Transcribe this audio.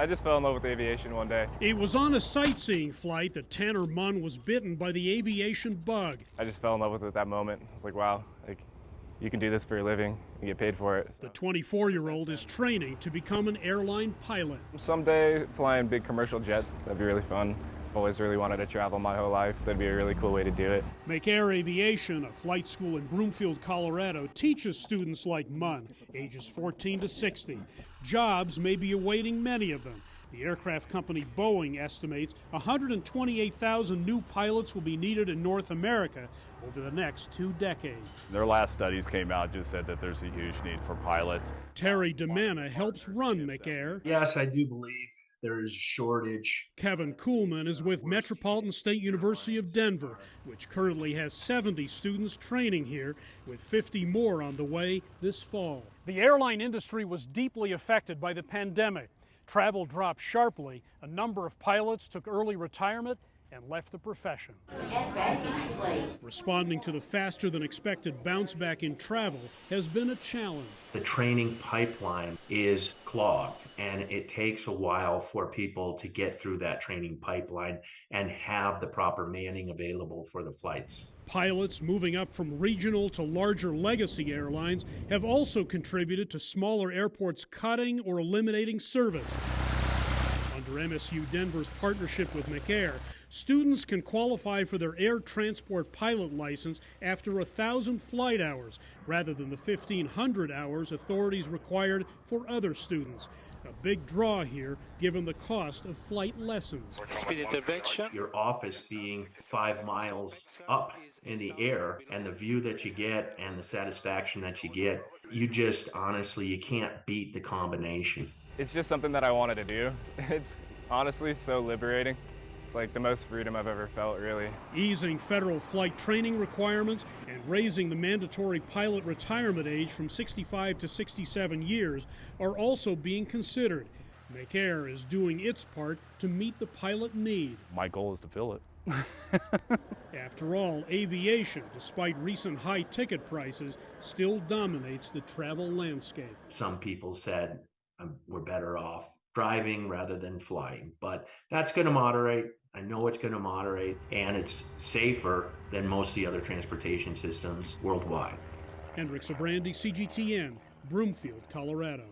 I just fell in love with aviation one day. It was on a sightseeing flight that Tanner Munn was bitten by the aviation bug. I just fell in love with it at that moment. I was like, wow, like, you can do this for your living and get paid for it. The 24-year-old is training to become an airline pilot. Someday, flying big commercial jets, that'd be really fun. I've always really wanted to travel my whole life. That'd be a really cool way to do it. McAir Aviation, a flight school in Broomfield, Colorado, teaches students like Munn, ages 14 to 60. Jobs may be awaiting many of them. The aircraft company Boeing estimates 128,000 new pilots will be needed in North America over the next 2 decades. Their last studies came out just said that there's a huge need for pilots. Terry DIMANNA helps run McAir. Yes, I do believe there is a shortage. Kevin KUHLMAN is with Metropolitan State University of Denver, which currently has 70 students training here, with 50 more on the way this fall. The airline industry was deeply affected by the pandemic. Travel dropped sharply. A number of pilots took early retirement and left the profession. Responding to the faster than expected bounce back in travel has been a challenge. The training pipeline is clogged, and it takes a while for people to get through that training pipeline and have the proper manning available for the flights. Pilots moving up from regional to larger legacy airlines have also contributed to smaller airports cutting or eliminating service. Under MSU Denver's partnership with McAir, students can qualify for their air transport pilot license after 1,000 flight hours, rather than the 1,500 hours authorities required for other students. A big draw here, given the cost of flight lessons. Speed intervention. Your office being 5 miles up in the air, and the view that you get and the satisfaction that you get, you just honestly, you can't beat the combination. It's just something that I wanted to do. It's honestly so liberating. It's like the most freedom I've ever felt, really. Easing federal flight training requirements and raising the mandatory pilot retirement age from 65 to 67 years are also being considered. McAir is doing its part to meet the pilot need. My goal is to fill it. After all, aviation, despite recent high ticket prices, still dominates the travel landscape. Some people said we're better off driving rather than flying, but that's going to moderate. I know it's going to moderate, and it's safer than most of the other transportation systems worldwide. HENDRIK, SYBRANDY, CGTN, Broomfield, Colorado.